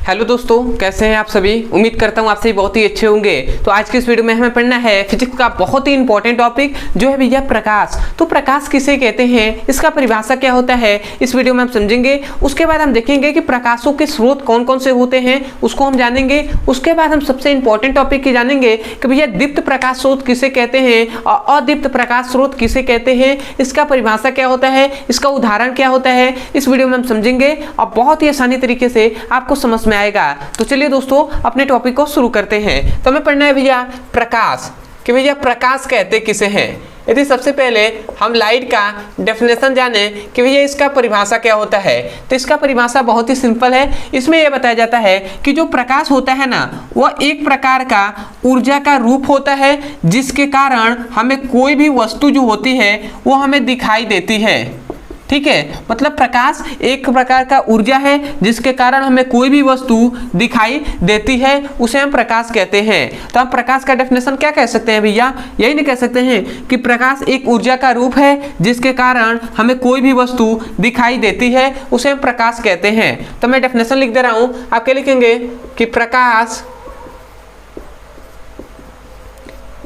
Hello दोस्तों, कैसे हैं आप सभी। उम्मीद करता हूं आप सभी बहुत ही अच्छे होंगे। तो आज के इस वीडियो में हमें पढ़ना है फिजिक्स का बहुत ही इंपॉर्टेंट टॉपिक जो है भैया प्रकाश। तो प्रकाश किसे कहते हैं, इसका परिभाषा क्या होता है, इस वीडियो में हम समझेंगे। उसके बाद हम देखेंगे कि प्रकाशों के स्रोत कौन कौन से होते हैं, उसको हम जानेंगे। उसके बाद हम सबसे इंपॉर्टेंट टॉपिक की जानेंगे कि भैया दीप्त प्रकाश स्रोत किसे कहते हैं और अदीप्त प्रकाश स्रोत किसे कहते हैं, इसका परिभाषा क्या होता है, इसका उदाहरण क्या होता है, इस वीडियो में हम समझेंगे और बहुत ही आसानी तरीके से आपको समझ में आएगा। तो चलिए दोस्तों अपने टॉपिक को शुरू करते हैं। तो हमें पढ़ना है भैया प्रकाश, कि भैया प्रकाश कहते किसे हैं। यदि सबसे पहले हम लाइट का डेफिनेशन जाने कि भैया इसका परिभाषा क्या होता है, तो इसका परिभाषा बहुत ही सिंपल है। इसमें यह बताया जाता है कि जो प्रकाश होता है ना, वह एक प्रकार का ऊर्जा का रूप होता है जिसके कारण हमें कोई भी वस्तु जो होती है वो हमें दिखाई देती है। ठीक है, मतलब प्रकाश एक प्रकार का ऊर्जा है जिसके कारण हमें कोई भी वस्तु दिखाई देती है, उसे हम प्रकाश कहते हैं। तो हम प्रकाश का डेफिनेशन क्या कह सकते हैं भैया, यही नहीं कह सकते हैं कि प्रकाश एक ऊर्जा का रूप है जिसके कारण हमें कोई भी वस्तु दिखाई देती है, उसे हम प्रकाश कहते हैं। तो मैं डेफिनेशन लिख दे रहा हूं, आप क्या लिखेंगे कि प्रकाश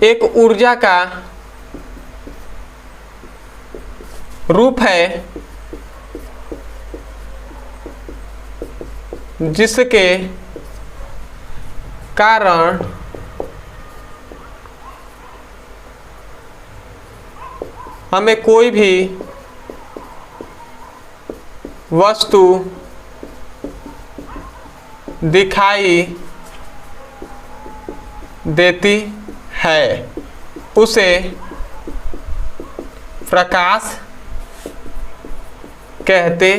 एक ऊर्जा का रूप है जिसके कारण हमें कोई भी वस्तु दिखाई देती है, उसे प्रकाश कहते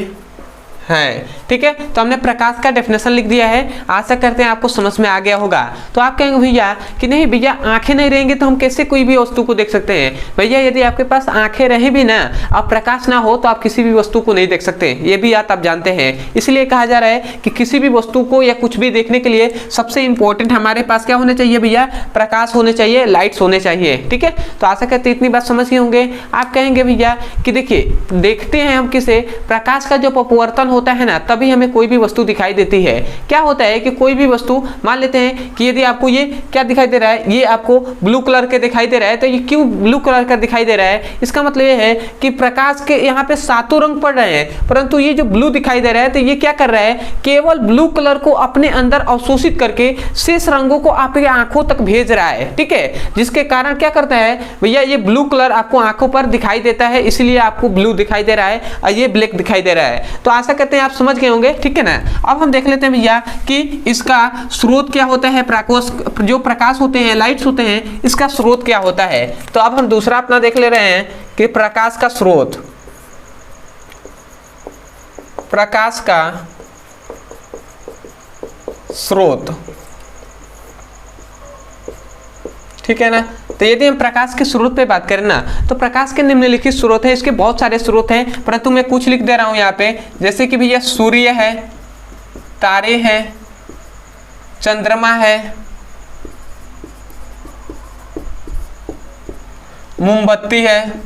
हैं। ठीक है, तो हमने प्रकाश का डेफिनेशन लिख दिया है। आशा करते हैं आपको समझ में आ गया होगा। तो आप कहेंगे भैया कि नहीं भैया आंखें नहीं रहेंगे तो हम कैसे कोई भी वस्तु को देख सकते हैं। भैया यदि आपके पास आंखें रही भी ना और प्रकाश ना हो तो आप किसी भी वस्तु को नहीं देख सकते, ये भी आप जानते हैं। इसलिए कहा जा रहा है कि किसी भी वस्तु को या कुछ भी देखने के लिए सबसे इंपॉर्टेंट हमारे पास क्या होने चाहिए भैया, प्रकाश होने चाहिए, लाइट्स होने चाहिए। ठीक है, तो आशा करते इतनी बात समझ गए होंगे। आप कहेंगे भैया कि देखिए देखते हैं हम किसे, प्रकाश का जो अपवर्तन होता है ना, तभी हमें कोई भी वस्तु दिखाई देती है। क्या होता है कि कोई भी वस्तु, मान लेते हैं कि यदि आपको ये क्या दिखाई दे रहा है, ये आपको ब्लू कलर के दिखाई दे रहा है, तो ये क्यों ब्लू कलर का दिखाई दे रहा है, इसका मतलब ये है कि प्रकाश के यहाँ पे सातों रंग पड़ रहे हैं, परंतु ये जो ब्लू दिखाई दे रहा है तो ये क्या कर रहा है, केवल ब्लू कलर को अपने अंदर अवशोषित करके शेष रंगों को आपकी आंखों तक भेज रहा है। ठीक है, जिसके कारण क्या करता है भैया, ये ब्लू कलर आपको आंखों पर दिखाई देता है, इसलिए आपको ब्लू दिखाई दे रहा है और ये ब्लैक दिखाई दे रहा है। तो आशा करते हैं आप समझ गए होंगे। ठीक है ना, अब हम देख लेते हैं भैया कि इसका स्रोत क्या होता है। प्रकाश, जो प्रकाश होते हैं, लाइट्स होते हैं, इसका स्रोत क्या होता है। तो अब हम दूसरा अपना देख ले रहे हैं कि प्रकाश का स्रोत, प्रकाश का स्रोत। ठीक है ना, तो यदि हम प्रकाश के स्रोत पे बात करें ना, तो प्रकाश के निम्नलिखित स्रोत है। इसके बहुत सारे स्रोत हैं, परंतु मैं कुछ लिख दे रहा हूं यहाँ पे, जैसे कि भैया सूर्य है, तारे हैं, चंद्रमा है, मोमबत्ती है,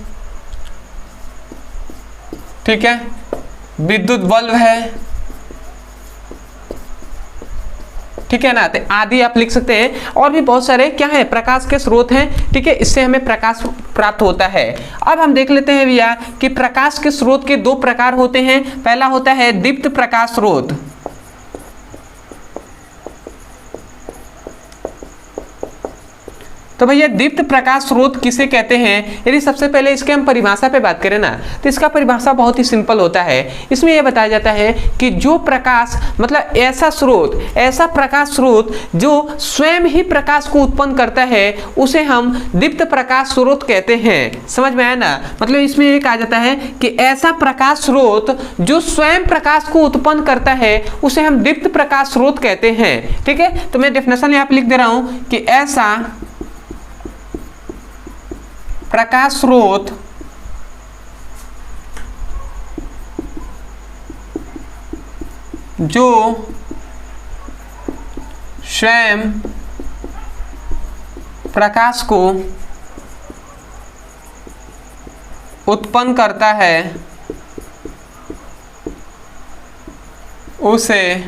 ठीक है, विद्युत बल्ब है। ठीक है ना, तो आदि आप लिख सकते हैं। और भी बहुत सारे क्या है, प्रकाश के स्रोत हैं। ठीक है, इससे हमें प्रकाश प्राप्त होता है। अब हम देख लेते हैं भैया कि प्रकाश के स्रोत के दो प्रकार होते हैं। पहला होता है दीप्त प्रकाश स्रोत। तो भैया दीप्त प्रकाश स्रोत किसे कहते हैं। यदि सबसे पहले इसके हम परिभाषा पे बात करें ना, तो इसका परिभाषा बहुत ही सिंपल होता है। इसमें यह बताया जाता है कि जो प्रकाश, मतलब ऐसा स्रोत, ऐसा प्रकाश स्रोत जो स्वयं ही प्रकाश को उत्पन्न करता है, उसे हम दीप्त प्रकाश स्रोत कहते हैं। समझ में आया ना, मतलब इसमें यह कहा जाता है कि ऐसा प्रकाश स्रोत जो स्वयं प्रकाश को उत्पन्न करता है, उसे हम दीप्त प्रकाश स्रोत कहते हैं। ठीक है, तो मैं डेफिनेशन यहाँ पे लिख दे रहा हूं कि ऐसा प्रकाश स्रोत जो स्वयं प्रकाश को उत्पन्न करता है उसे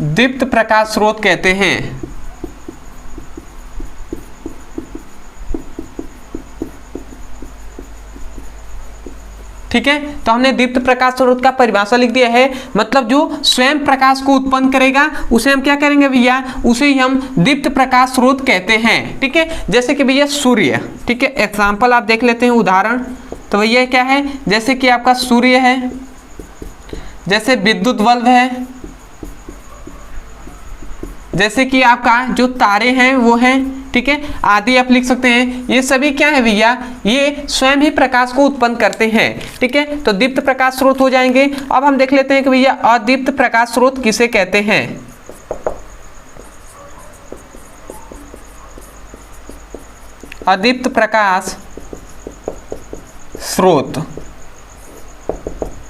दीप्त प्रकाश स्रोत कहते हैं। ठीक है, तो हमने दीप्त प्रकाश स्रोत का परिभाषा लिख दिया है, मतलब जो स्वयं प्रकाश को उत्पन्न करेगा उसे हम क्या करेंगे भैया, उसे ही हम दीप्त प्रकाश स्रोत कहते हैं। ठीक है, जैसे कि भैया सूर्य। ठीक है, एग्जाम्पल आप देख लेते हैं, उदाहरण। तो भैया क्या है, जैसे कि आपका सूर्य है, जैसे विद्युत बल्ब है, जैसे कि आपका जो तारे हैं वो हैं। ठीक है, आदि आप लिख सकते हैं। ये सभी क्या है भैया, ये स्वयं ही प्रकाश को उत्पन्न करते हैं। ठीक है, तो दीप्त प्रकाश स्रोत हो जाएंगे। अब हम देख लेते हैं कि भैया अदीप्त प्रकाश स्रोत किसे कहते हैं। अदीप्त प्रकाश स्रोत,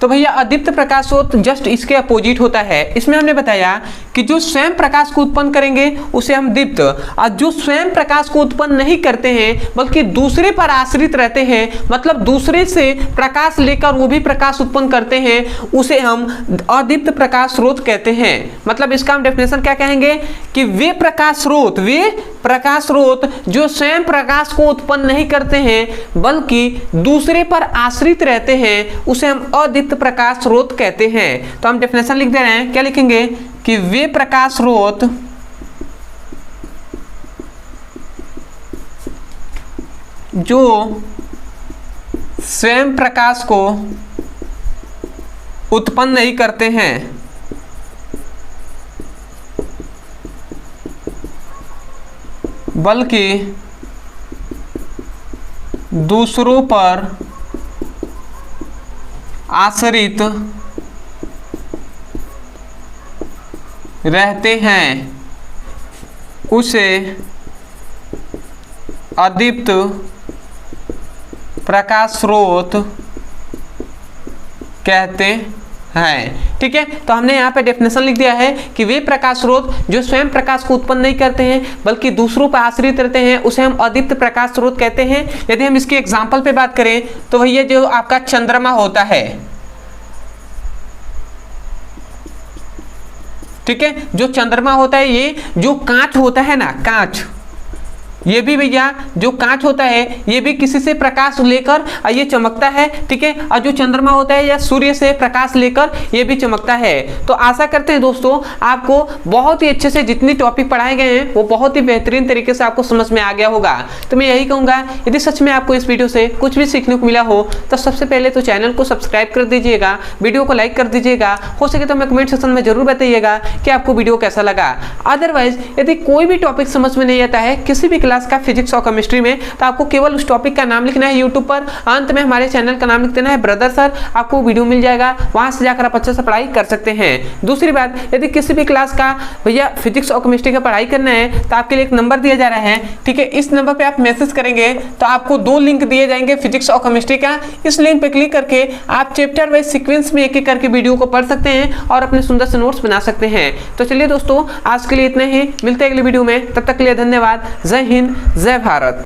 तो भैया अदीप्त प्रकाश स्रोत जस्ट इसके अपोजिट होता है। इसमें हमने बताया कि जो स्वयं प्रकाश को उत्पन्न करेंगे उसे हम दीप्त, और जो स्वयं प्रकाश को उत्पन्न नहीं करते हैं बल्कि दूसरे पर आश्रित रहते हैं, मतलब दूसरे से प्रकाश लेकर वो भी प्रकाश उत्पन्न करते हैं, उसे हम अदीप्त प्रकाश स्रोत कहते हैं। मतलब इसका हम डेफिनेशन क्या कहेंगे कि वे प्रकाश स्रोत जो स्वयं प्रकाश को उत्पन्न नहीं करते हैं बल्कि दूसरे पर आश्रित रहते हैं, उसे हम अदीप्त प्रकाश स्रोत कहते हैं। तो हम डेफिनेशन लिख दे रहे हैं, क्या लिखेंगे कि वे प्रकाश स्रोत जो स्वयं प्रकाश को उत्पन्न नहीं करते हैं बल्कि दूसरों पर आश्रित रहते हैं, उसे अदीप्त प्रकाश स्रोत कहते हैं। ठीक है, तो हमने यहाँ पे डेफिनेशन लिख दिया है कि वे प्रकाश स्रोत जो स्वयं प्रकाश को उत्पन्न नहीं करते हैं बल्कि दूसरों पर आश्रित रहते हैं, उसे हम अदीप्त प्रकाश स्रोत कहते हैं। यदि हम इसके एग्जाम्पल पे बात करें तो भैया जो आपका चंद्रमा होता है, ठीक है, जो चंद्रमा होता है, ये जो कांच होता है ना, कांच, ये भी भैया जो कांच होता है ये भी किसी से प्रकाश लेकर ये चमकता है। ठीक है, और जो चंद्रमा होता है या सूर्य से प्रकाश लेकर ये भी चमकता है। तो आशा करते हैं दोस्तों आपको बहुत ही अच्छे से जितनी टॉपिक पढ़ाए गए हैं वो बहुत ही बेहतरीन तरीके से आपको समझ में आ गया होगा। तो मैं यही कहूँगा, यदि सच में आपको इस वीडियो से कुछ भी सीखने को मिला हो तो सबसे पहले तो चैनल को सब्सक्राइब कर दीजिएगा, वीडियो को लाइक कर दीजिएगा, हो सके तो हमें कमेंट सेक्शन में जरूर बताइएगा कि आपको वीडियो कैसा लगा। अदरवाइज यदि कोई भी टॉपिक समझ में नहीं आता है किसी भी क्लास का, फिजिक्स और केमिस्ट्री में, तो आपको केवल उस टॉपिक का नाम लिखना है यूट्यूब पर, अंत में हमारे चैनल का नाम लिख देना है ब्रदर सर, आपको वीडियो मिल जाएगा, वहां से जाकर आप अच्छे से पढ़ाई कर सकते हैं। दूसरी बात, यदि किसी भी क्लास का भैया फिजिक्स और केमिस्ट्री का पढ़ाई करना है तो आपके लिए एक नंबर दिया जा रहा है। ठीक है, इस नंबर पर आप मैसेज करेंगे तो आपको 2 लिंक दिए जाएंगे फिजिक्स और केमिस्ट्री का। इस लिंक पर क्लिक करके आप चैप्टर वाइज सीक्वेंस में एक एक करके वीडियो को पढ़ सकते हैं और अपने सुंदर से नोट्स बना सकते हैं। तो चलिए दोस्तों, आज के लिए इतना ही, मिलते हैं अगले वीडियो में, तब तक के लिए धन्यवाद। जय हिंद, जय भारत।